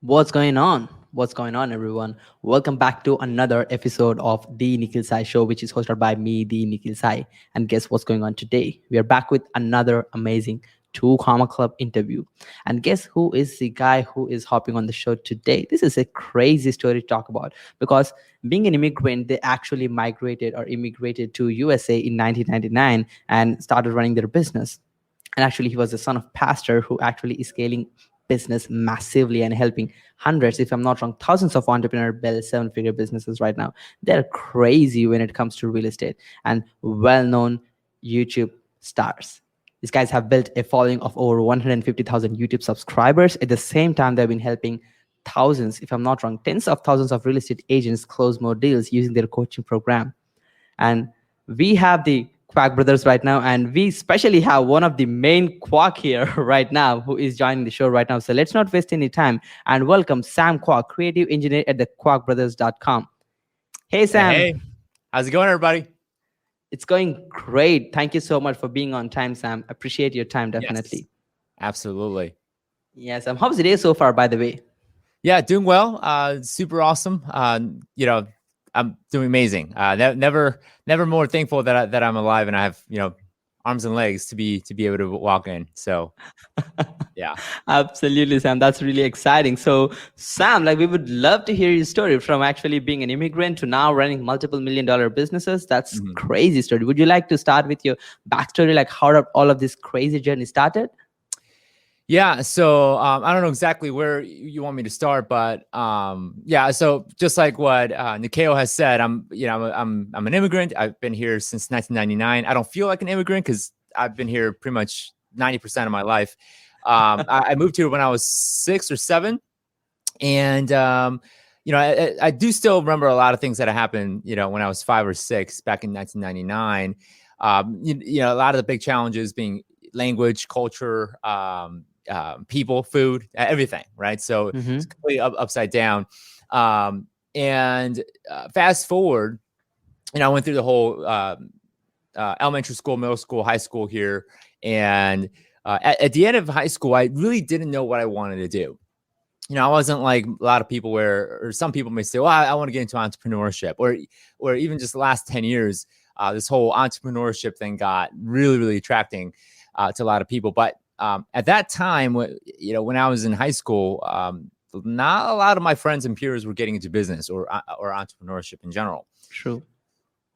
What's going on? What's going on, everyone? Welcome back to another episode of the Nikhil Sai Show, which is hosted by me, the Nikhil Sai. And guess what's going on today? We are back with another amazing Two Comma Club interview. And guess who is the guy who is hopping on the show today? This is a crazy story to talk about because being an immigrant, they actually migrated or immigrated to USA in 1999 and started running their business. And actually, he was the son of pastor who actually is scaling business massively and helping hundreds, if I'm not wrong, thousands of entrepreneurs build seven-figure businesses right now. They're crazy when it comes to real estate and well-known YouTube stars. These guys have built a following of over 150,000 YouTube subscribers. At the same time, they've been helping thousands, if I'm not wrong, tens of thousands of real estate agents close more deals using their coaching program. And we have the Quack brothers right now, and we especially have one of the main Quack here right now who is joining the show right now. So let's not waste any time and welcome Sam Quack, creative engineer at the quackbrothers.com. Hey, Sam. Hey, how's it going, everybody? It's going great. Thank you so much for being on time, Sam. Appreciate your time, definitely. Yes, absolutely. Yes, how's the day so far, by the way? Yeah, doing well. Super awesome. I'm doing amazing. Never more thankful that I'm alive and I have arms and legs to be able to walk in. So yeah, absolutely, Sam. That's really exciting. So Sam, we would love to hear your story from actually being an immigrant to now running multiple $1 million businesses. That's crazy story. Would you like to start with your backstory, like how all of this crazy journey started? Yeah, so I don't know exactly where you want me to start, but yeah, so just like what Nikhil has said, I'm an immigrant. I've been here since 1999. I don't feel like an immigrant because I've been here pretty much 90% of my life. I moved here when I was 6 or 7, and I do still remember a lot of things that happened. When I was 5 or 6 back in 1999. A lot of the big challenges being language, culture. People, food, everything, right? So it's completely upside down. And fast forward, I went through the whole elementary school, middle school, high school here. And at the end of high school, I really didn't know what I wanted to do. I wasn't like a lot of people or some people may say, well, I want to get into entrepreneurship, or even just the last 10 years, this whole entrepreneurship thing got really, really attracting to a lot of people. But at that time, when I was in high school, not a lot of my friends and peers were getting into business or entrepreneurship in general. True.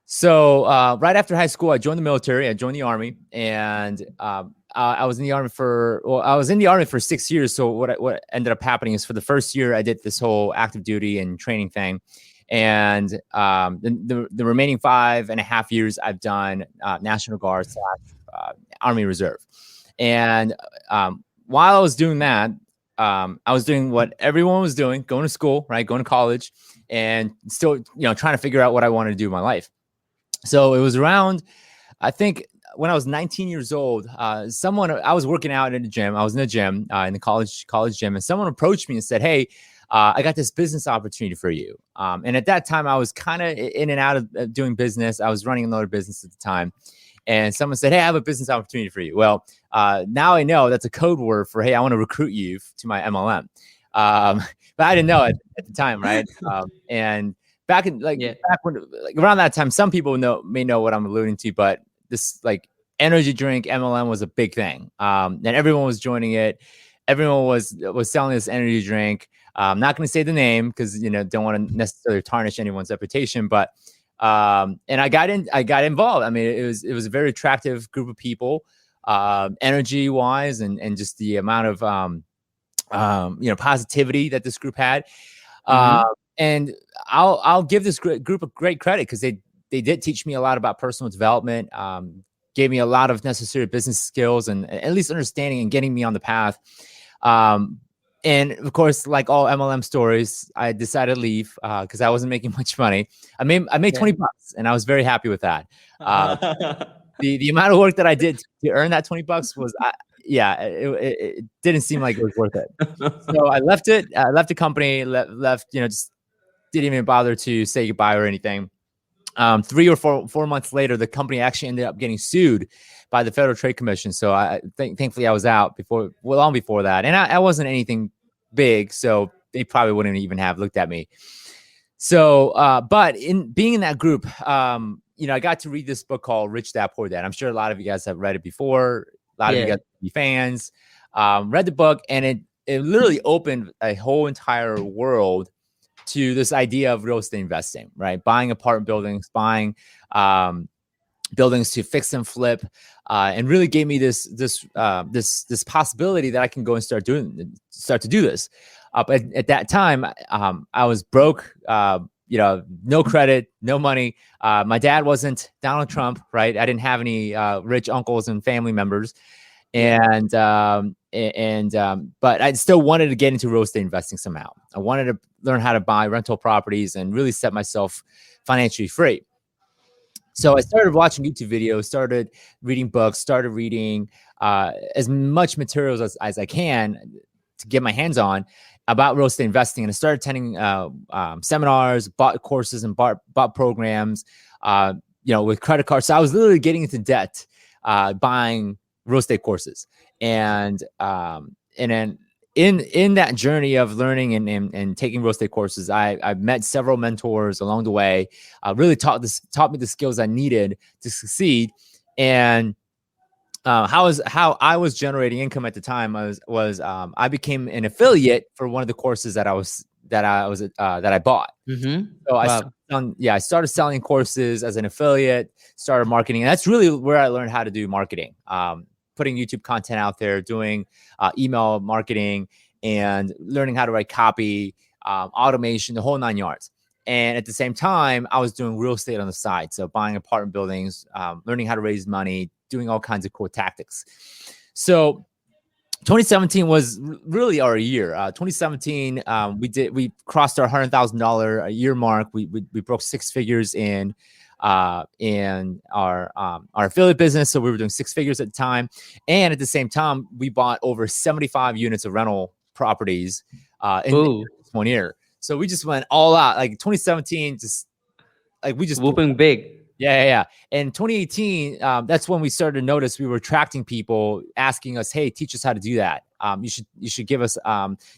So right after high school, I joined the military. I joined the Army, and I was in the Army for 6 years. So what ended up happening is for the first year, I did this whole active duty and training thing. And the remaining 5.5 years, I've done National Guard / Army Reserve. And while I was doing that, I was doing what everyone was doing, going to school, right? Going to college, and still, trying to figure out what I wanted to do in my life. So it was around, I think, when I was 19 years old, I was working out in the gym. I was in the gym, in the college gym, and someone approached me and said, "Hey, I got this business opportunity for you." And at that time, I was kind of in and out of doing business. I was running another business at the time. And someone said, "Hey, I have a business opportunity for you." Well, now I know that's a code word for, "Hey, I want to recruit you to my MLM." But I didn't know it at the time, right? And back when, around that time, some people may know what I'm alluding to, but this energy drink MLM was a big thing, and everyone was joining it. Everyone was selling this energy drink. I'm not going to say the name because don't want to necessarily tarnish anyone's reputation, but. And I got involved. I mean, it was a very attractive group of people, energy wise, and just the amount of, positivity that this group had. And I'll give this group a great credit because they did teach me a lot about personal development, gave me a lot of necessary business skills and at least understanding and getting me on the path. And of course, like all MLM stories, I decided to leave because I wasn't making much money. I made $20, and I was very happy with that. The amount of work that I did to earn that $20 was, it didn't seem like it was worth it. So I left it. I left the company. Left. Just didn't even bother to say goodbye or anything. 3 or 4 months later, the company actually ended up getting sued by the Federal Trade Commission. So thankfully I was out long before that. And I wasn't anything big. So they probably wouldn't even have looked at me. So, but in being in that group, I got to read this book called Rich Dad Poor Dad. I'm sure a lot of you guys have read it before. A lot of you guys be fans. Read the book, and it literally opened a whole entire world to this idea of real estate investing, right? Buying apartment buildings, buying buildings to fix and flip, and really gave me this possibility that I can go and start to do this. But at that time, I was broke, no credit, no money. My dad wasn't Donald Trump, right? I didn't have any rich uncles and family members. But I still wanted to get into real estate investing somehow. I wanted to learn how to buy rental properties and really set myself financially free. So I started watching YouTube videos, started reading books, started reading as much materials as I can to get my hands on about real estate investing. And I started attending seminars, bought courses and bought programs, with credit cards. So I was literally getting into debt, buying real estate courses. And then in that journey of learning and taking real estate courses, I met several mentors along the way, really taught me the skills I needed to succeed. And how I was generating income at the time was I became an affiliate for one of the courses that I bought. Mm-hmm. So I started selling courses as an affiliate, started marketing. And that's really where I learned how to do marketing. Putting YouTube content out there, doing email marketing, and learning how to write copy, automation, the whole 9 yards. And at the same time, I was doing real estate on the side. So buying apartment buildings, learning how to raise money, doing all kinds of cool tactics. So 2017 was really our year. 2017, we crossed our $100,000 a year mark. We broke six figures in our affiliate business. So we were doing six figures at the time. And at the same time, we bought over 75 units of rental properties in 1 year. So we just went all out. Like 2017, we just whooping big. Yeah. And 2018, that's when we started to notice we were attracting people asking us, "Hey, teach us how to do that. You should give us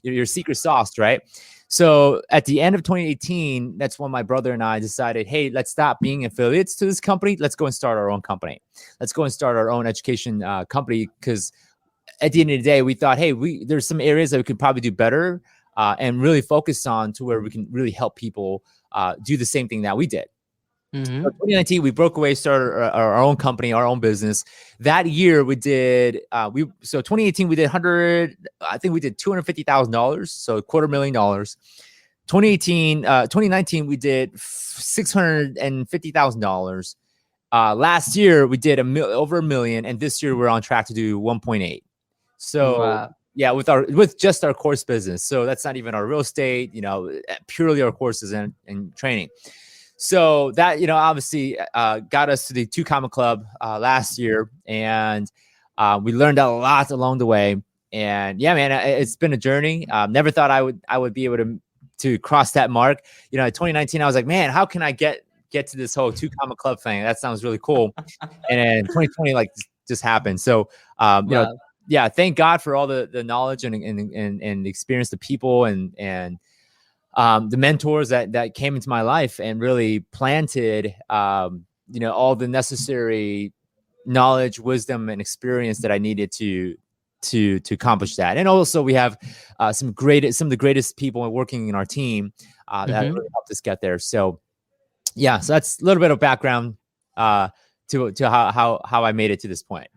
your secret sauce, right?" So at the end of 2018, that's when my brother and I decided, "Hey, let's stop being affiliates to this company. Let's go and start our own company. Let's go and start our own education company." Because at the end of the day, we thought, "Hey, there's some areas that we could probably do better and really focus on to where we can really help people do the same thing that we did." Mm-hmm. So 2019, we broke away, started our own company, our own business. That year we did, 2018, we did $250,000. So $250,000. 2019, we did $650,000. Last year we did over $1 million. And this year we're on track to do 1.8. So yeah, with just our course business. So that's not even our real estate, purely our courses and training. So that, obviously got us to the 2 Comma Club last year. And we learned a lot along the way. And yeah, man, it's been a journey. Never thought I would be able to cross that mark. In 2019, I was like, man, how can I get to this whole 2 Comma Club thing? That sounds really cool. And then 2020, just happened. So, yeah, thank God for all the knowledge and the experience, the people and the mentors that came into my life and really planted, all the necessary knowledge, wisdom, and experience that I needed to accomplish that. And also we have some of the greatest people working in our team that really helped us get there. So yeah, so that's a little bit of background to how I made it to this point.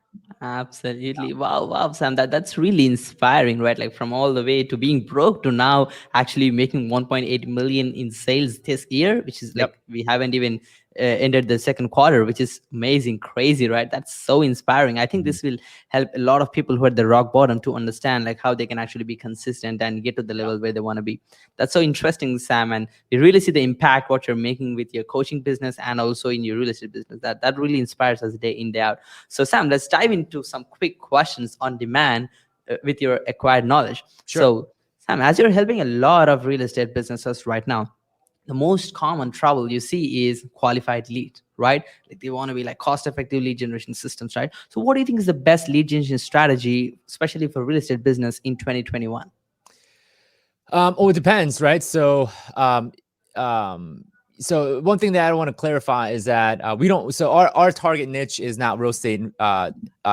Absolutely. Wow, Sam. That's really inspiring, right? Like from all the way to being broke to now actually making 1.8 million in sales this year, which is like we haven't even ended the second quarter, which is amazing, crazy, right? That's so inspiring. I think this will help a lot of people who are at the rock bottom to understand like how they can actually be consistent and get to the level where they want to be. That's so interesting, Sam. And we really see the impact what you're making with your coaching business and also in your real estate business. That really inspires us day in, day out. So Sam, let's dive into some quick questions on demand with your acquired knowledge. Sure. So Sam, as you're helping a lot of real estate businesses right now, the most common trouble you see is qualified lead, right? Like they want to be like cost-effective lead generation systems, right? So what do you think is the best lead generation strategy, especially for real estate business in 2021? Oh, it depends, right? Um, so one thing that I want to clarify is that we don't. So our target niche is not real estate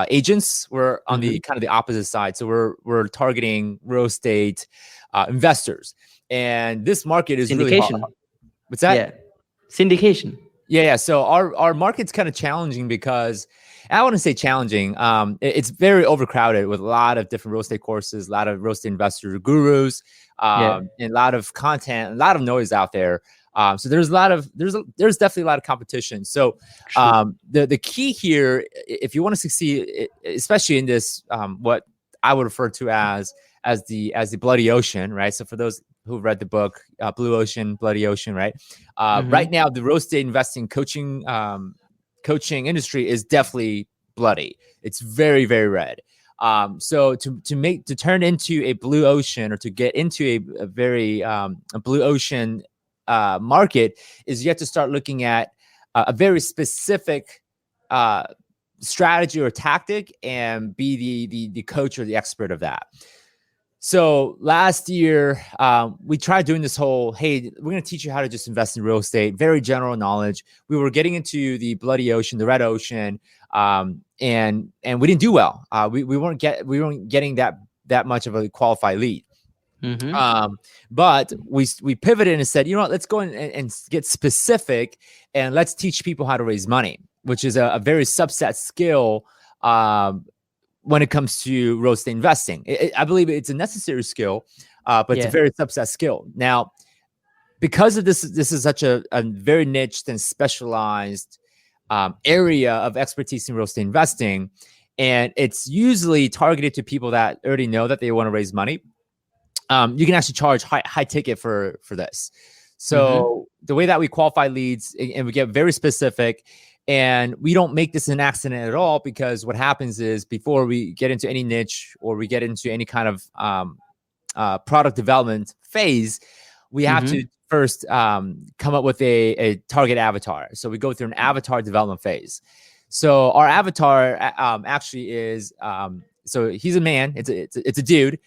agents. We're on Mm-hmm. the kind of the opposite side. So we're targeting real estate investors, and this market is really hard. Syndication. What's that? Yeah. Syndication. Yeah. So our market's kind of challenging because I wouldn't say challenging. It's very overcrowded with a lot of different real estate courses, a lot of real estate investor gurus, Yeah. and a lot of content, a lot of noise out there. So there's a lot of there's definitely a lot of competition. So True. the key here, if you want to succeed, especially in this, what I would refer to as the bloody ocean, right? So for those who've read the book, Blue Ocean, Bloody Ocean, right? Mm-hmm. Right now, the real estate investing coaching industry is definitely bloody. It's very, very red. So to turn into a blue ocean or to get into a very a blue ocean market is you have to start looking at a very specific strategy or tactic and be the coach or the expert of that. So last year, we tried doing this whole, hey, we're going to teach you how to just invest in real estate, very general knowledge. We were getting into the bloody ocean, the red ocean, and we didn't do well. We weren't getting that much of a qualified lead. Mm-hmm. But we pivoted and said, you know what, let's go and get specific and let's teach people how to raise money, which is a very subset skill. When it comes to real estate investing, I believe it's a necessary skill, but it's a very subset skill. Now, because of this is such a very niche and specialized area of expertise in real estate investing, and it's usually targeted to people that already know that they want to raise money. You can actually charge high ticket for this. So the way that we qualify leads and we get very specific. And we don't make this an accident at all, because what happens is before we get into any niche or we get into any kind of product development phase, we have to first come up with a target avatar. So we go through an avatar development phase. So our avatar actually is so he's a man. It's a dude.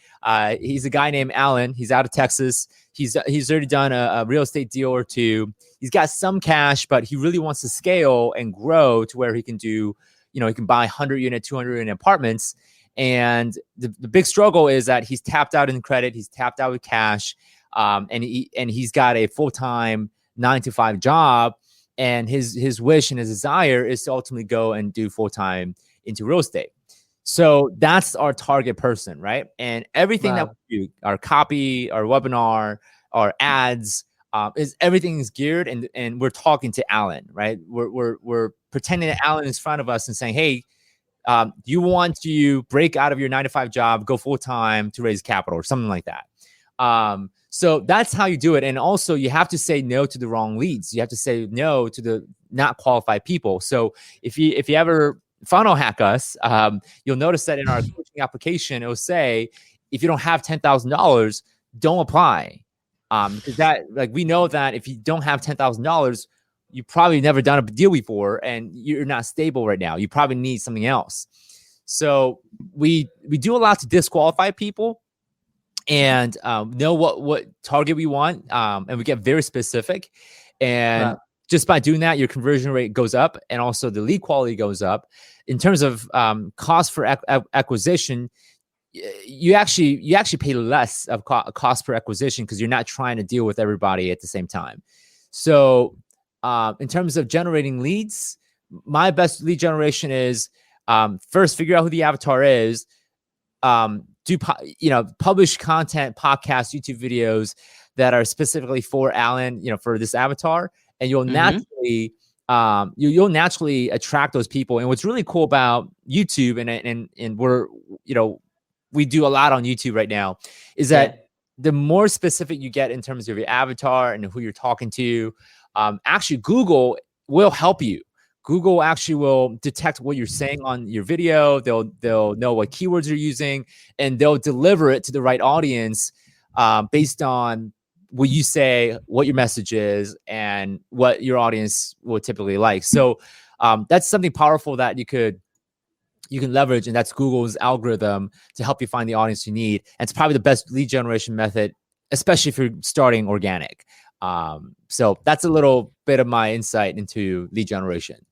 He's a guy named Alan. He's out of Texas. He's already done a real estate deal or two. He's got some cash, but he really wants to scale and grow to where he can do, he can buy 100 unit, 200 unit apartments. And the big struggle is that he's tapped out in credit. He's tapped out with cash. And he's got a full-time 9-to-5 job. And his wish and his desire is to ultimately go and do full-time into real estate. So that's our target person, right? And everything that we do, our copy, our webinar, our ads, is everything is geared, and we're talking to Alan, right? We're pretending that Alan is in front of us and saying, hey, you want to break out of your 9-to-5 job, go full time to raise capital or something like that. So that's how you do it. And also you have to say no to the wrong leads. You have to say no to the not qualified people. So if you ever funnel hack us, you'll notice that in our coaching application, it will say, if you don't have $10,000, don't apply. Because that, we know that if you don't have $10,000, you probably never done a deal before and you're not stable right now. You probably need something else. So we do a lot to disqualify people and know what target we want. And we get very specific. And just by doing that, your conversion rate goes up and also the lead quality goes up. In terms of cost for acquisition, you actually pay less of cost per acquisition because you're not trying to deal with everybody at the same time. So in terms of generating leads, my best lead generation is first figure out who the avatar is, publish content, podcasts, YouTube videos that are specifically for Alan, for this avatar, and you'll naturally you'll naturally attract those people. And what's really cool about YouTube, and we're we do a lot on YouTube right now, is that the more specific you get in terms of your avatar and who you're talking to, actually Google will help you. Google actually will detect what you're saying on your video. They'll know what keywords you're using, and they'll deliver it to the right audience based on what you say, what your message is, and what your audience will typically like. So that's something powerful that you can leverage, and that's Google's algorithm to help you find the audience you need. And it's probably the best lead generation method especially if you're starting organic. So that's a little bit of my insight into lead generation.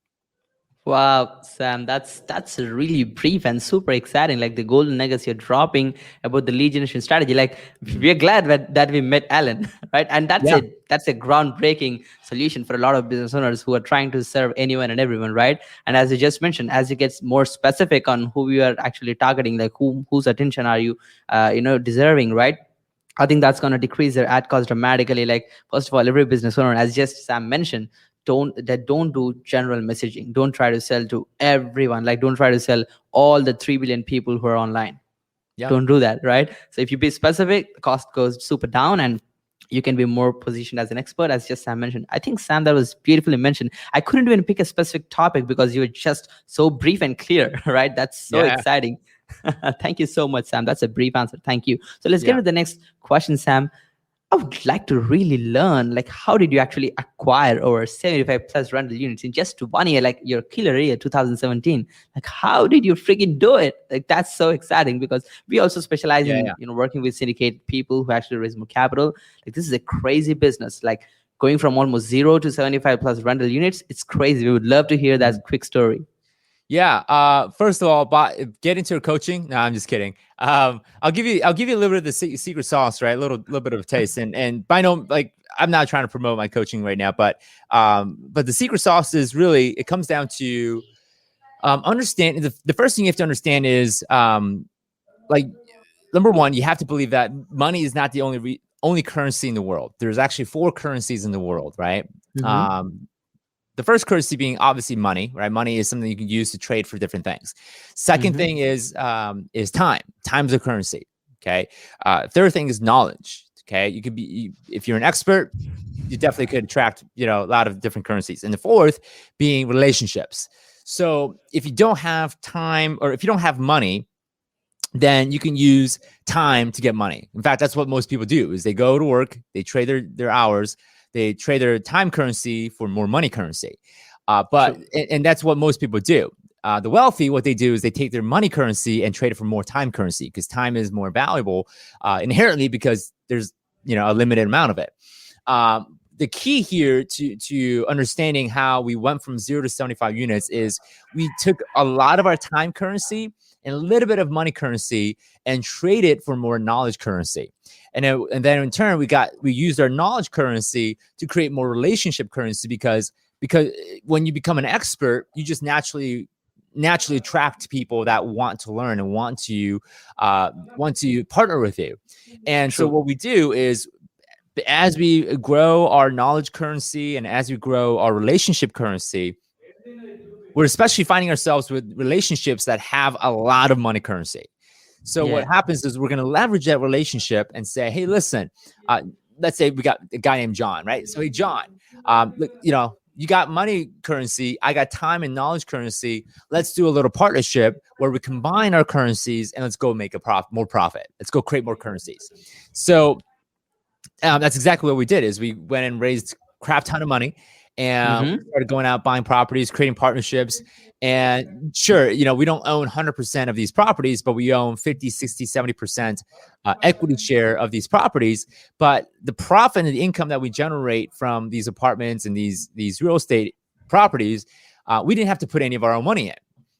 Wow, Sam, that's really brief and super exciting. Like the golden nuggets you're dropping about the lead generation strategy. Like we're glad that we met Alan, right? And Yeah. that's a groundbreaking solution for a lot of business owners who are trying to serve anyone and everyone, right? And as you just mentioned, as you get more specific on who you are actually targeting, like whose attention are you, deserving, right? I think that's going to decrease their ad cost dramatically. Like, first of all, every business owner, as just Sam mentioned, don't do general messaging. Don't try to sell to everyone. Like, don't try to sell all the 3 billion people who are online. Yeah. Don't do that, right? So if you be specific, the cost goes super down, and you can be more positioned as an expert, as just Sam mentioned. I think, Sam, that was beautifully mentioned. I couldn't even pick a specific topic because you were just so brief and clear. Right? That's so Yeah. exciting. Thank you so much, Sam. That's a brief answer. Thank you. So let's get Yeah. to the next question, Sam. I would like to really learn, like, how did you actually acquire over 75 plus rental units in just 1 year, like your killer year, 2017? Like, how did you freaking do it? Like, that's so exciting because we also specialize Yeah. in, Yeah. working with syndicate people who actually raise more capital. Like, this is a crazy business. Like, going from almost zero to 75 plus rental units, it's crazy. We would love to hear that quick story. Yeah. First of all, get into your coaching. No, I'm just kidding. I'll give you a little bit of the secret sauce, right? A little bit of a taste. And by no, like, I'm not trying to promote my coaching right now, but the secret sauce is really, it comes down to understand. The first thing you have to understand is like, number one, you have to believe that money is not the only currency in the world. There's actually 4 currencies in the world, right? Mm-hmm. The first currency being obviously money, right? Money is something you can use to trade for different things. Second Mm-hmm. thing is time. Time's a currency. Okay. Third thing is knowledge. Okay. You could be, if you're an expert, you definitely could attract, a lot of different currencies. And the fourth being relationships. So if you don't have time, or if you don't have money, then you can use time to get money. In fact, that's what most people do, is they go to work, they trade their hours, they trade their time currency for more money currency. And that's what most people do. The wealthy, what they do is they take their money currency and trade it for more time currency, because time is more valuable inherently, because there's a limited amount of it. The key here to understanding how we went from 0 to 75 units is we took a lot of our time currency and a little bit of money currency and trade it for more knowledge currency. And then in turn, we used our knowledge currency to create more relationship currency, because when you become an expert, you just naturally attract people that want to learn and want to partner with you. And True. so what we do is, as we grow our knowledge currency and as we grow our relationship currency, we're especially finding ourselves with relationships that have a lot of money currency. So what happens is we're going to leverage that relationship and say, hey, listen, let's say we got a guy named John, right? So, hey, John, look, you got money currency, I got time and knowledge currency. Let's do a little partnership where we combine our currencies and let's go make more profit. Let's go create more currencies. So that's exactly what we did. Is we went and raised crap ton of money, and we started going out, buying properties, creating partnerships. And sure, we don't own 100% of these properties, but we own 50, 60, 70% equity share of these properties. But the profit and the income that we generate from these apartments and these real estate properties, we didn't have to put any of our own money in,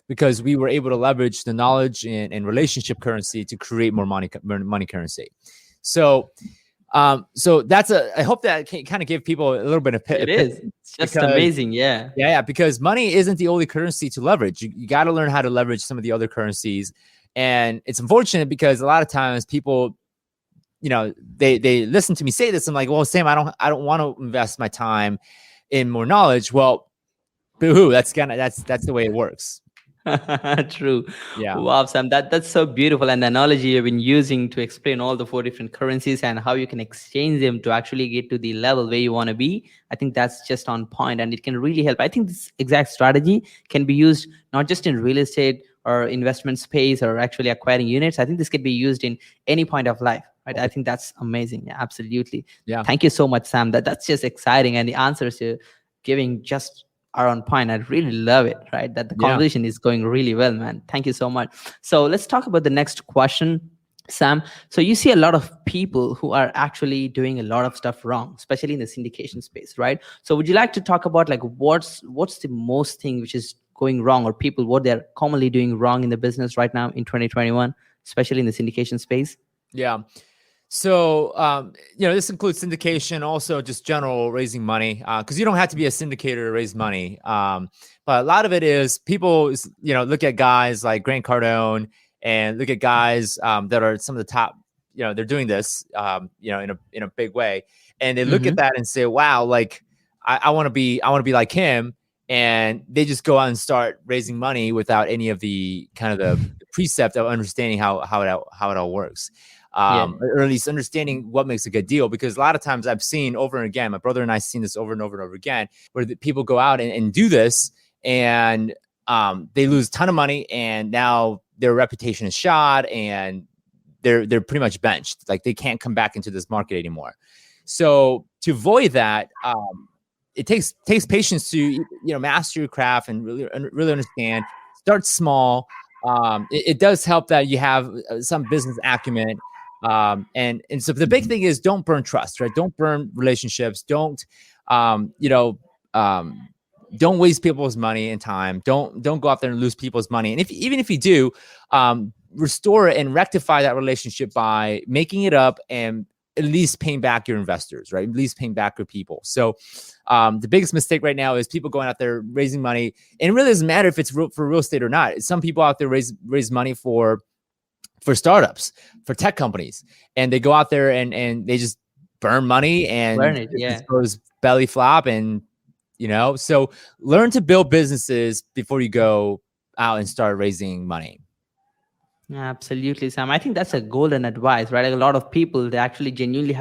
because we were able to leverage the knowledge and relationship currency to create more money currency. So that's I hope that can kind of give people a little bit of It is. It's just amazing. Yeah. Because money isn't the only currency to leverage. You got to learn how to leverage some of the other currencies. And it's unfortunate because a lot of times people, they listen to me say this. I'm like, well, Sam, I don't want to invest my time in more knowledge. Well, boo-hoo, that's the way it works. True. Yeah. Wow, Sam, that's so beautiful. And the analogy you've been using to explain all the 4 different currencies and how you can exchange them to actually get to the level where you want to be, I think that's just on point, and it can really help. I think this exact strategy can be used not just in real estate or investment space or actually acquiring units. I think this could be used in any point of life. Right. I think that's amazing. Yeah, absolutely. Yeah. Thank you so much, Sam. That's just exciting. And the answers you're giving just are on point. I really love it, right? That the conversation is going really well, man. Thank you so much. So let's talk about the next question. Sam, so you see a lot of people who are actually doing a lot of stuff wrong, especially in the syndication space, right? So would you like to talk about like what's the most thing which is going wrong, or people what they're commonly doing wrong in the business right now in 2021, especially in the syndication space? Yeah. So, this includes syndication, also just general raising money, because you don't have to be a syndicator to raise money. But a lot of it is people, look at guys like Grant Cardone and look at guys that are some of the top, they're doing this, in a big way. And they look at that and say, wow, like I want to be like him. And they just go out and start raising money without any of the kind of the precept of understanding how it all works. Or at least understanding what makes a good deal, because a lot of times I've seen over and again, my brother and I have seen this over and over and over again, where people go out and do this and they lose a ton of money, and now their reputation is shot and they're pretty much benched. Like they can't come back into this market anymore. So to avoid that, it takes patience to master your craft and really understand. Start small. It does help that you have some business acumen. And so the big thing is don't burn trust, right? Don't burn relationships. Don't waste people's money and time. Don't go out there and lose people's money. And even if you do, restore it and rectify that relationship by making it up and at least paying back your investors, right? At least paying back your people. So the biggest mistake right now is people going out there raising money, and it really doesn't matter if it's for real estate or not. Some people out there raise money for startups, for tech companies, and they go out there and they just burn money and Burn it, yeah. it goes belly flop. And so learn to build businesses before you go out and start raising money. Absolutely, Sam. I think that's a golden advice, right? Like a lot of people, they actually genuinely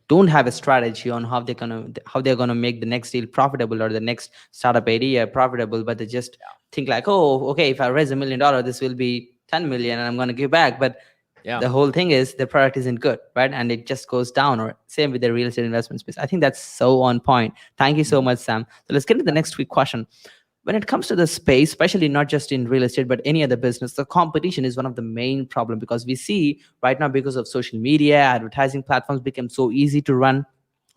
don't have a strategy on how they're gonna make the next deal profitable or the next startup idea profitable, but they just think like, oh, okay, if I raise $1 million, this will be 10 million, and I'm gonna give back. But the whole thing is the product isn't good, right? And it just goes down. Or same with the real estate investment space. I think that's so on point. Thank you so much, Sam. So let's get to the next quick question. When it comes to the space, especially not just in real estate, but any other business, the competition is one of the main problem, because we see right now, because of social media, advertising platforms become so easy to run.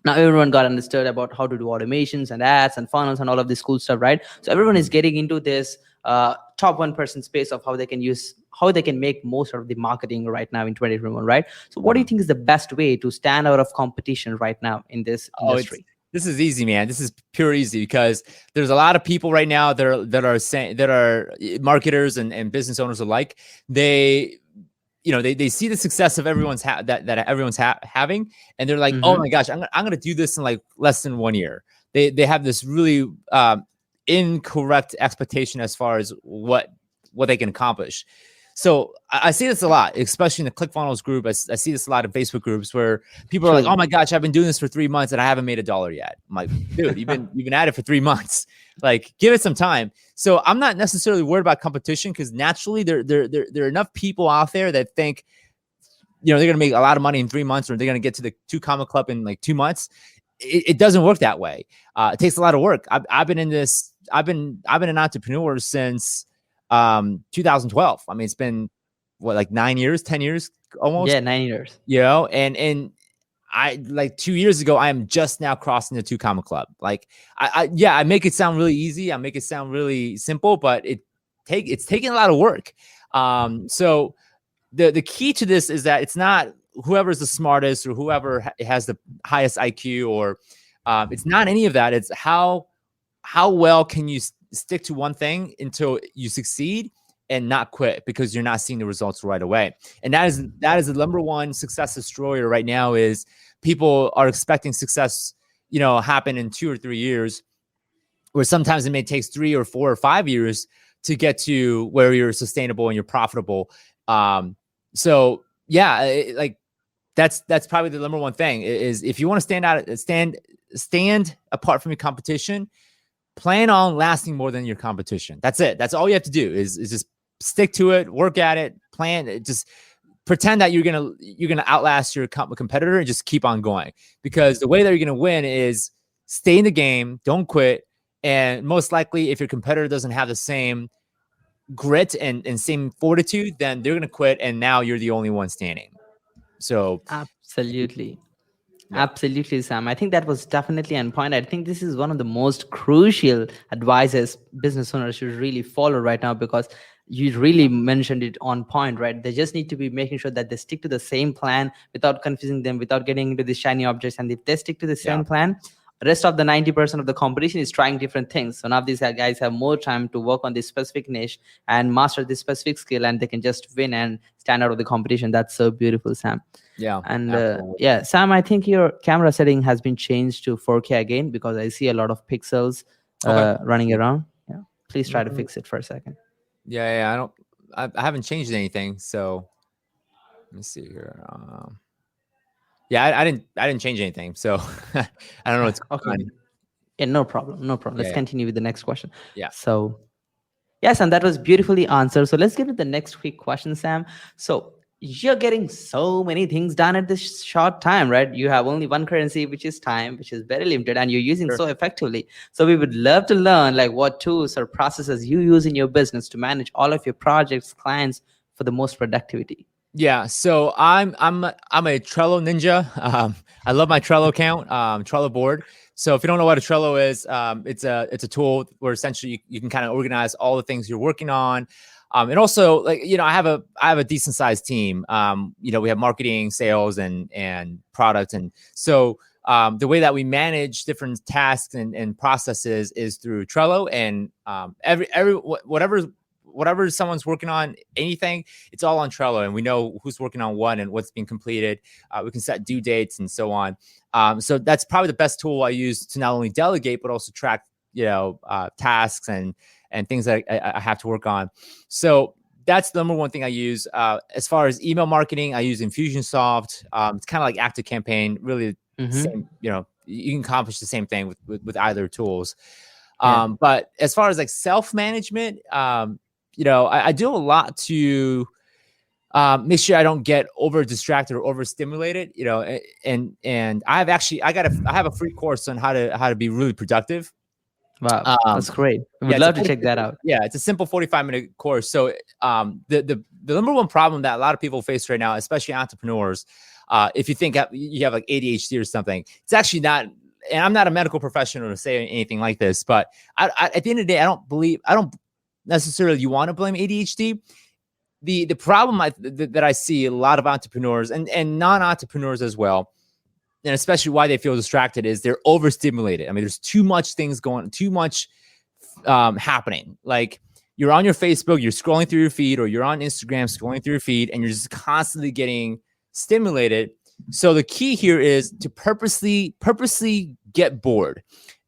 Now everyone got understood about how to do automations and ads and funnels and all of this cool stuff, right? So everyone is getting into this top 1% space of how they can make most of the marketing right now in 2021, right? So what do you think is the best way to stand out of competition right now in this industry? This is easy, man. This is pure easy, because there's a lot of people right now that are marketers and business owners alike. They see the success of everyone's having, and they're like, oh my gosh, I'm gonna do this in like less than 1 year. They have this really incorrect expectation as far as what they can accomplish. So I see this a lot, especially in the ClickFunnels group. I see this a lot in Facebook groups where people are like, "Oh my gosh, I've been doing this for 3 months and I haven't made $1 yet." I'm like, "Dude, you've been at it for 3 months. Like, give it some time." So I'm not necessarily worried about competition, because naturally there are enough people out there that think, they're going to make a lot of money in 3 months, or they're going to get to the 2 comma club in like 2 months. It doesn't work that way. It takes a lot of work. I've been in this. I've been an entrepreneur since 2012. I mean, it's been what, like 9 years, 10 years almost. Yeah, 9 years. And I, like 2 years ago, I am just now crossing the 2 comma club. Like I make it sound really easy. I make it sound really simple, but it's taking a lot of work. So the key to this is that it's not whoever's the smartest or whoever has the highest IQ, or it's not any of that. It's how well can you stick to one thing until you succeed and not quit because you're not seeing the results right away. And that is the number one success destroyer right now, is people are expecting success, happen in 2 or 3 years, where sometimes it may take 3 or 4 or 5 years to get to where you're sustainable and you're profitable. So yeah, like that's probably the number one thing, is if you want to stand apart from your competition, plan on lasting more than your competition. That's it. That's all you have to do is just stick to it, work at it, plan it, just pretend that you're gonna outlast your competitor and just keep on going. Because the way that you're gonna win is stay in the game, don't quit, and most likely, if your competitor doesn't have the same grit and same fortitude, then they're going to quit. And now you're the only one standing. So, Absolutely. yeah, Absolutely, Sam. I think that was definitely on point. I think this is one of the most crucial advices business owners should really follow right now, because you really mentioned it on point, right? They just need to be making sure that they stick to the same plan without confusing them, without getting into the shiny objects. And if they stick to the yeah, same plan, rest of the 90% of the competition is trying different things. So now these guys have more time to work on this specific niche and master this specific skill, and they can just win and stand out of the competition. That's so beautiful, Sam. yeah, And absolutely. yeah, Sam, I think your camera setting has been changed to 4K again, because I see a lot of pixels Okay. running around. Yeah, please try to Mm, fix it for a second. yeah, I haven't changed anything. So let me see here. Yeah, I didn't change anything. So I don't know what's Okay. going on. Yeah, no problem. No problem. Yeah, Let's yeah, continue with the next question. yeah. So, yes, and that was beautifully answered. So let's get to the next quick question, Sam. So you're getting so many things done at this short time, right? You have only one currency, which is time, which is very limited, and you're using Sure. so effectively. So we would love to learn like what tools or processes you use in your business to manage all of your projects, clients for the most productivity. Yeah, so I'm a Trello ninja. I love my Trello account, Trello board. So if you don't know what a Trello is, it's a tool where essentially you can kind of organize all the things you're working on. And also, like, I have a decent sized team. We have marketing, sales, and product, and so the way that we manage different tasks and processes is through Trello. And whatever someone's working on, anything, it's all on Trello, and we know who's working on what and what's being completed. We can set due dates and so on. So that's probably the best tool I use to not only delegate but also track, tasks and things that I have to work on. So that's the number one thing I use. As far as email marketing, I use Infusionsoft. It's kind of like Active Campaign, really Mm-hmm. same. You can accomplish the same thing with either tools. Yeah. But as far as like self management, I do a lot to make sure I don't get over distracted or overstimulated. And I have a free course on how to be really productive. Wow, Um, that's great. We yeah, would love to check that out. it's a simple 45-minute course. So the number one problem that a lot of people face right now, especially entrepreneurs, if you think you have like ADHD or something, it's actually not. And I'm not a medical professional to say anything like this, but at the end of the day, I don't necessarily you want to blame ADHD. The problem that I see a lot of entrepreneurs and non-entrepreneurs as well, and especially why they feel distracted, is they're overstimulated. I mean, there's too much things going, too much happening. Like, you're on your Facebook, you're scrolling through your feed, or you're on Instagram scrolling through your feed, and you're just constantly getting stimulated. So the key here is to purposely get bored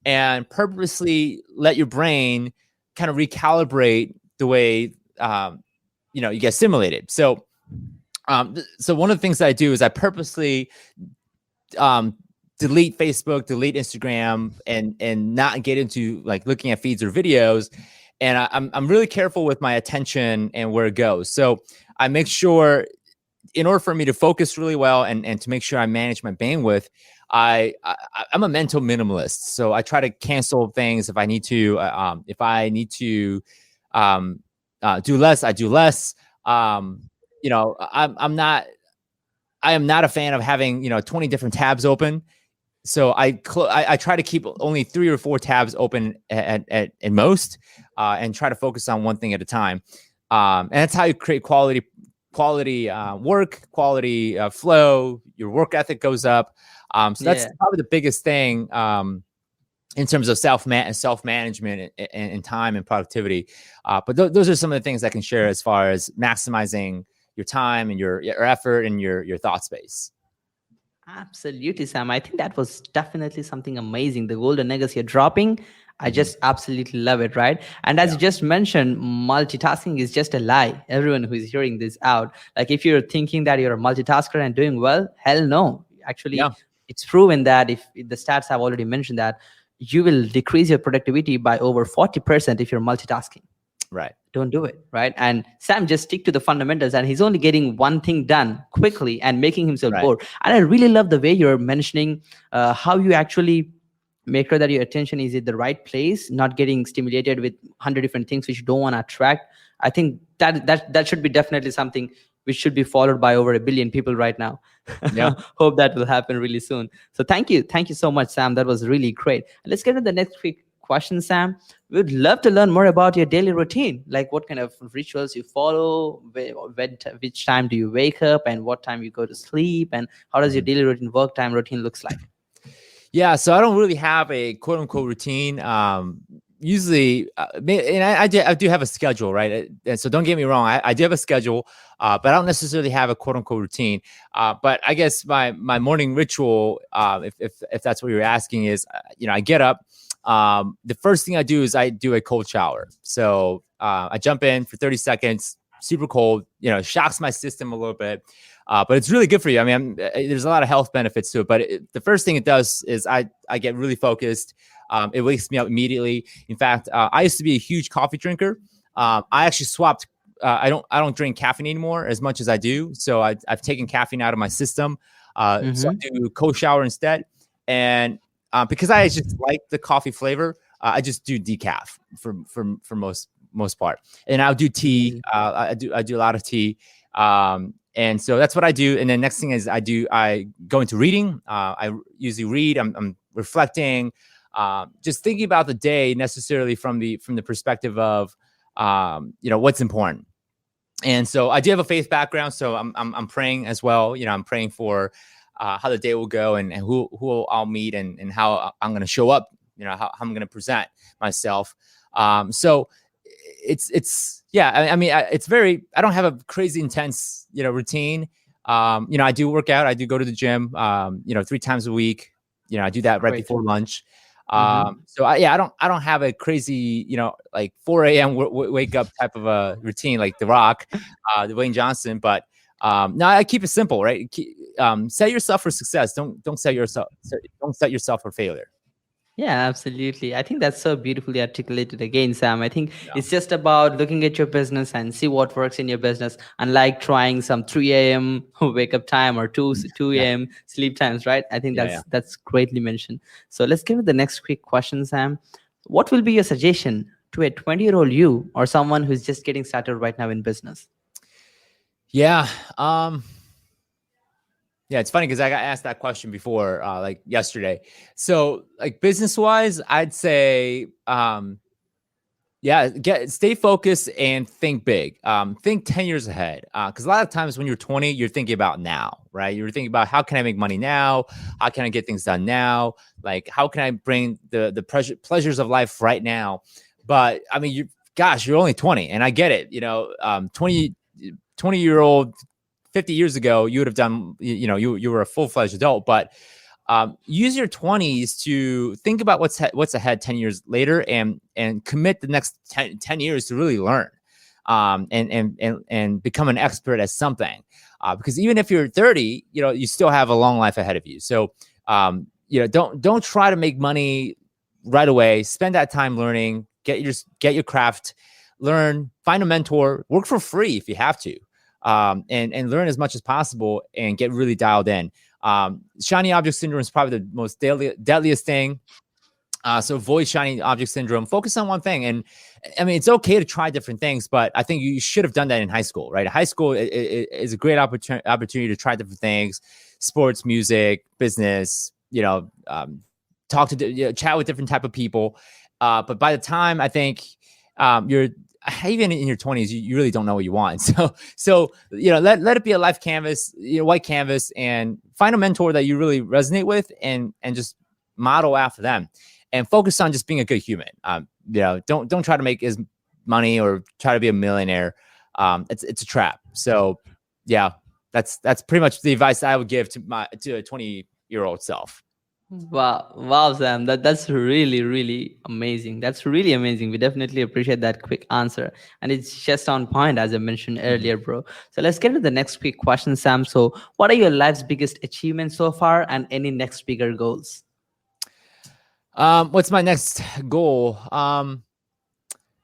and purposely let your brain kind of recalibrate the way you get stimulated. So so one of the things that I do is I purposely delete Facebook, delete Instagram, and not get into like looking at feeds or videos. And I'm really careful with my attention and where it goes. So I make sure, in order for me to focus really well and to make sure I manage my bandwidth, I'm a mental minimalist. So I try to cancel things if I need to. If I need to do less, I do less. I am not a fan of having 20 different tabs open. So I try to keep only 3 or 4 tabs open at most, and try to focus on one thing at a time. And that's how you create quality work, quality flow. Your work ethic goes up. So that's probably the biggest thing in terms of self management and time and productivity. But those are some of the things I can share as far as maximizing your time and your effort and your thought space. Absolutely, Sam. I think that was definitely something amazing. The golden nuggets you're dropping, I just absolutely love it, right? And as you just mentioned, multitasking is just a lie. Everyone who is hearing this out, like if you're thinking that you're a multitasker and doing well, hell no. Actually, it's proven that if the stats have already mentioned that you will decrease your productivity by over 40% if you're multitasking. Right. Don't do it, right? And Sam just stick to the fundamentals, and he's only getting one thing done quickly and making himself bored. And I really love the way you're mentioning how you actually make sure that your attention is in the right place, not getting stimulated with 100 different things which you don't want to attract. I think that should be definitely something which should be followed by over 1 billion people right now. Yeah. Hope that will happen really soon. So thank you so much, Sam. That was really great. Let's get to the next quick question, Sam. We'd love to learn more about your daily routine, like what kind of rituals you follow, which time do you wake up, and what time you go to sleep, and how does your daily routine, work time routine looks like? Yeah, so I don't really have a quote unquote routine. Usually, and I do have a schedule, right? And so don't get me wrong, I do have a schedule, but I don't necessarily have a quote unquote routine. But I guess my morning ritual, if that's what you're asking, is I get up. The first thing I do is I do a cold shower. So I jump in for 30 seconds, super cold. Shocks my system a little bit. But it's really good for you. I mean, there's a lot of health benefits to it. But the first thing it does is I get really focused. It wakes me up immediately. In fact, I used to be a huge coffee drinker. I actually swapped. I don't drink caffeine anymore as much as I do. So I've taken caffeine out of my system. So I do cold shower instead. And because I just like the coffee flavor, I just do decaf for most part. And I'll do tea. I do a lot of tea. And so that's what I do. And then next thing is I go into reading. I usually read. I'm reflecting, just thinking about the day necessarily from the perspective of, what's important. And so I do have a faith background, so I'm praying as well. I'm praying for how the day will go and who I'll meet and how I'm going to show up. How I'm going to present myself. So it's yeah. I mean, it's very. I don't have a crazy intense routine. I do work out. I do go to the gym. 3 times a week. I do that right Great. before lunch. So I don't have a crazy, like 4 a.m. Wake up type of a routine like The Rock, Dwayne Johnson. But no, I keep it simple, right? Set yourself for success. Don't set yourself for failure. Yeah, absolutely. I think that's so beautifully articulated again, Sam. I think Yeah. it's just about looking at your business and see what works in your business, unlike trying some 3 a.m. wake up time or 2 Yeah. a.m. sleep times, right? I think Yeah. that's greatly mentioned. So let's get to the next quick question, Sam. What will be your suggestion to a 20-year-old you or someone who's just getting started right now in business? Yeah. Yeah, it's funny because I got asked that question before, like yesterday. So, like business wise, I'd say, stay focused and think big. Think 10 years ahead. Because a lot of times when you're 20, you're thinking about now, right? You're thinking about how can I make money now? How can I get things done now? Like how can I bring the pleasures of life right now? But I mean, you're only 20, and I get it. 20-year-old. 50 years ago, you would have done, you were a full-fledged adult, but use your 20s to think about what's ahead 10 years later and commit the next 10 years to really learn and become an expert at something. Because even if you're 30, you still have a long life ahead of you. So, don't try to make money right away. Spend that time learning, get your craft, learn, find a mentor, work for free if you have to. And learn as much as possible and get really dialed in. Shiny object syndrome is probably the most deadliest thing. So avoid shiny object syndrome. Focus on one thing. And I mean, it's okay to try different things, but I think you should have done that in high school, right? High school is a great opportunity to try different things: sports, music, business. Talk to chat with different type of people. But by the time I think you're even in your 20s, you really don't know what you want. So let it be a life canvas, white canvas, and find a mentor that you really resonate with, and just model after them, and focus on just being a good human. Don't try to make as money or try to be a millionaire. It's a trap. So yeah, that's pretty much the advice I would give to a 20-year-old self. Wow, Sam, that's really, really amazing. That's really amazing. We definitely appreciate that quick answer, and it's just on point as I mentioned earlier, bro. So let's get to the next quick question, Sam. So, what are your life's biggest achievements so far, and any next bigger goals? What's my next goal?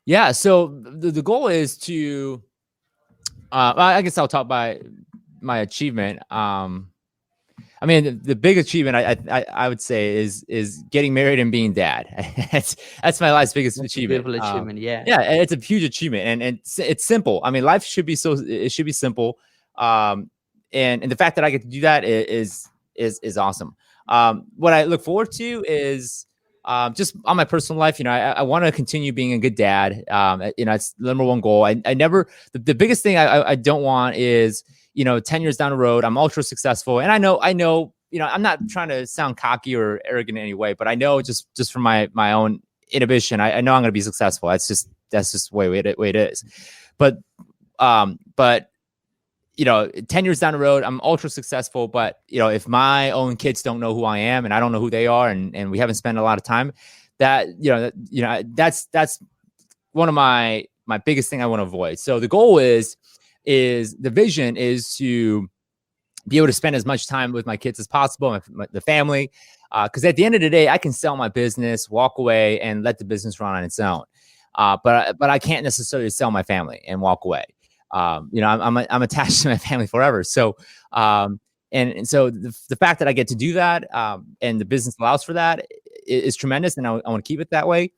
Yeah, so the goal is to. I guess I'll talk by my achievement. I mean, the big achievement I would say is getting married and being dad. That's my life's biggest That's a achievement. beautiful achievement. Yeah. Yeah, it's a huge achievement, and it's simple. I mean, life should be it should be simple. Um, and the fact that I get to do that is awesome. What I look forward to is just on my personal life. I want to continue being a good dad. It's the number one goal. I never the biggest thing I don't want is 10 years down the road, I'm ultra successful. And I know, I'm not trying to sound cocky or arrogant in any way, but I know just from my own inhibition, I know I'm going to be successful. That's just the way it is. But 10 years down the road, I'm ultra successful. But, if my own kids don't know who I am and I don't know who they are, and we haven't spent a lot of time, that's one of my biggest thing I want to avoid. So the goal is the vision is to be able to spend as much time with my kids as possible, the family, because at the end of the day, I can sell my business, walk away, and let the business run on its own. But I can't necessarily sell my family and walk away. I'm attached to my family forever. So and so the fact that I get to do that, and the business allows for that is tremendous, and I want to keep it that way.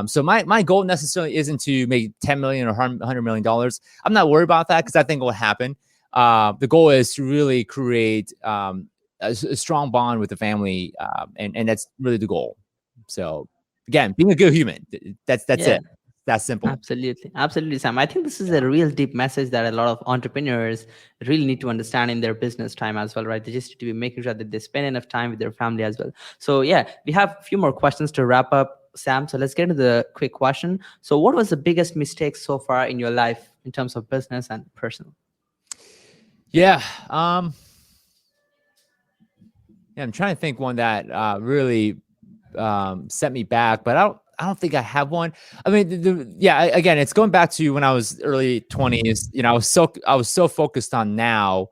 So my goal necessarily isn't to make 10 million or $100 million. I'm not worried about that because I think it will happen. The goal is to really create a strong bond with the family, and that's really the goal. So again, being a good human, that's Yeah. it. That's simple. Absolutely, Sam. I think this is a real deep message that a lot of entrepreneurs really need to understand in their business time as well, right? They just need to be making sure that they spend enough time with their family as well. So yeah, we have a few more questions to wrap up, Sam. So let's get into the quick question. So what was the biggest mistake so far in your life in terms of business and personal? Yeah. I'm trying to think one that really set me back, but I don't think I have one. I mean, again, it's going back to when I was early 20s. I was so focused on now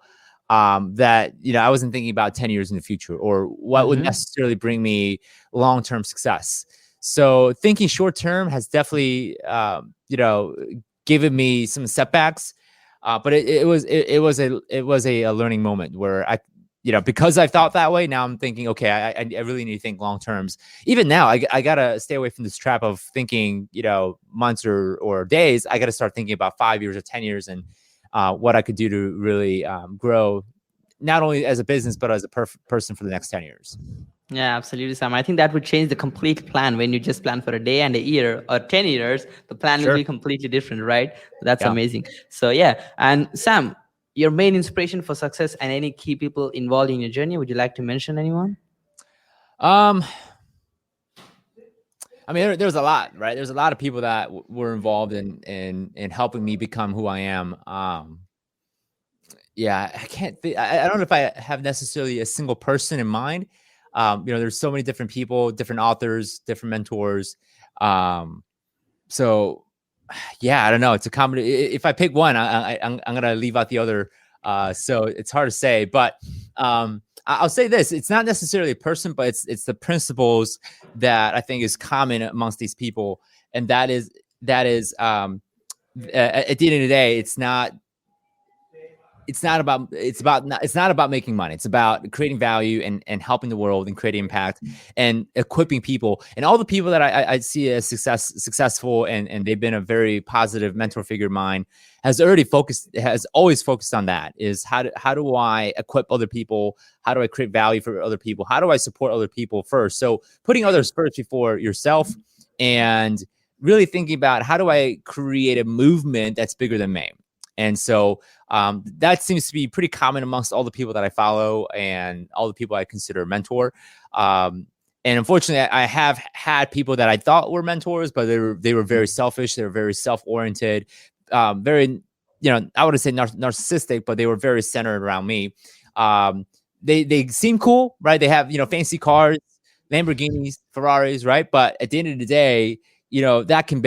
that I wasn't thinking about 10 years in the future or what would necessarily bring me long-term success. So thinking short-term has definitely given me some setbacks. But it was a learning moment where because I thought that way, now I'm thinking, okay, I really need to think long terms. Even now, I gotta stay away from this trap of thinking, months or days. I gotta start thinking about 5 years or 10 years and what I could do to really grow, not only as a business but as a person for the next 10 years. Yeah, absolutely, Sam. I think that would change the complete plan. When you just plan for a day and a year or 10 years, the plan will be completely different, right? That's amazing. So yeah. And Sam, your main inspiration for success and any key people involved in your journey, would you like to mention anyone? I mean, there's a lot, right? There's a lot of people that were involved in helping me become who I am. I can't I don't know if I have necessarily a single person in mind. There's so many different people, different authors, different mentors. So I don't know. It's a combination. If I pick one, I'm gonna leave out the other. So it's hard to say, but I'll say this: it's not necessarily a person, but it's the principles that I think is common amongst these people, and that is at the end of the day, it's not about making money. It's about creating value and helping the world and creating impact and equipping people. And all the people that I see as successful and they've been a very positive mentor figure of mine has always focused on that, is how do I equip other people? How do I create value for other people? How do I support other people first? So putting others first before yourself, and really thinking about how do I create a movement that's bigger than me. And so that seems to be pretty common amongst all the people that I follow and all the people I consider a mentor. And unfortunately, I have had people that I thought were mentors, but they were very selfish. They were very self-oriented, very, I wouldn't say narcissistic, but they were very centered around me. They seem cool, right? They have, fancy cars, Lamborghinis, Ferraris, right? But at the end of the day, that can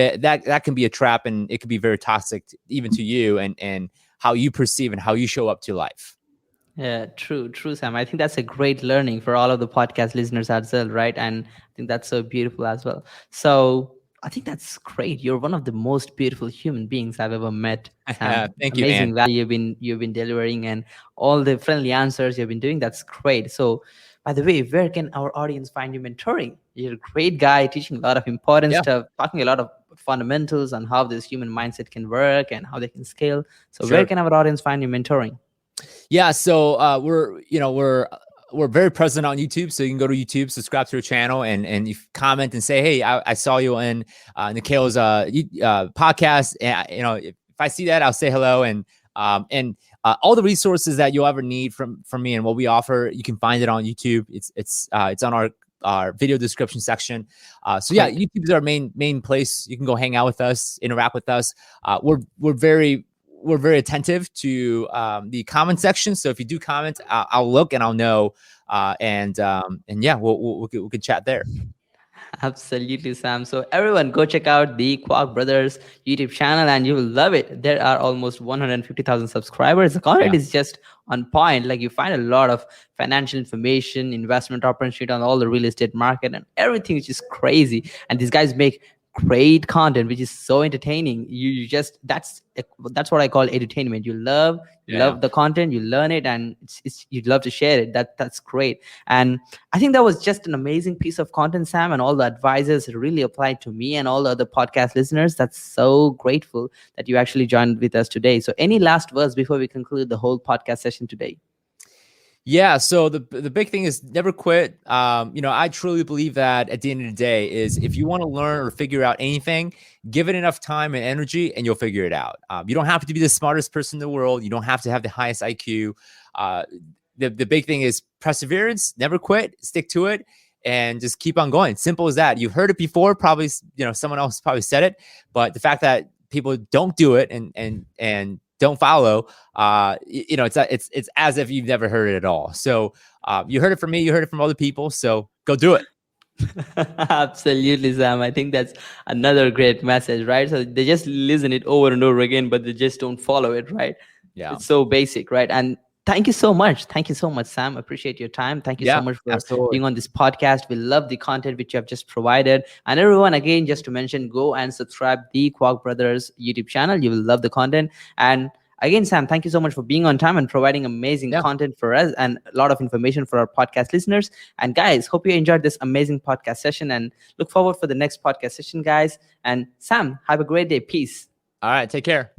be a trap, and it can be very toxic even to you and how you perceive and how you show up to life. Yeah, true, Sam. I think that's a great learning for all of the podcast listeners as well, right? And I think that's so beautiful as well. So I think that's great. You're one of the most beautiful human beings I've ever met, Sam. Thank you, man. Amazing value you've been delivering, and all the friendly answers you've been doing. That's great. So, by the way, where can our audience find you mentoring? You're a great guy, teaching a lot of important Yeah, stuff, talking a lot of fundamentals on how this human mindset can work and how they can scale. So, where sure. can our audience find you mentoring? Yeah, so we're very present on YouTube. So you can go to YouTube, subscribe to our channel, and you comment and say, "Hey, I saw you in Nikhil's podcast." And if I see that, I'll say hello. And all the resources that you'll ever need from me and what we offer, you can find it on YouTube. It's on our video description section. So yeah, Great. YouTube is our main place. You can go hang out with us, interact with us. We're very attentive to the comment section. So if you do comment, I'll look and I'll know. And yeah, we can chat there. Absolutely, Sam. So everyone, go check out the Quark Brothers YouTube channel, and you will love it. There are almost 150,000 subscribers. The content Yeah, is just on point. Like, you find a lot of financial information, investment opportunity on all the real estate market, and everything is just crazy. And these guys make great content, which is so entertaining. You just that's what I call entertainment. You love yeah. the content, you learn it, and it's you'd love to share it. That's great. And I think that was just an amazing piece of content, Sam, and all the advisors really applied to me and all the other podcast listeners. That's so grateful that you actually joined with us today. So, any last words before we conclude the whole podcast session today? Yeah. So the big thing is never quit. I truly believe that at the end of the day is if you want to learn or figure out anything, give it enough time and energy and you'll figure it out. You don't have to be the smartest person in the world. You don't have to have the highest IQ. The big thing is perseverance, never quit, stick to it, and just keep on going. Simple as that. You've heard it before. Probably, someone else probably said it, but the fact that people don't do it and don't follow, it's as if you've never heard it at all. So you heard it from me, you heard it from other people. So go do it. Absolutely, Sam. I think that's another great message, right? So they just listen it over and over again, but they just don't follow it, right? Yeah. It's so basic, right? And thank you so much. Thank you so much, Sam. Appreciate your time. Thank you so Yeah, much for absolutely. being on this podcast. We love the content which you have just provided. And everyone, again, just to mention, go and subscribe the Quark Brothers YouTube channel. You will love the content. And again, Sam, thank you so much for being on time and providing amazing Yeah. content for us and a lot of information for our podcast listeners. And guys, hope you enjoyed this amazing podcast session and look forward for the next podcast session, guys. And Sam, have a great day. Peace. All right. Take care.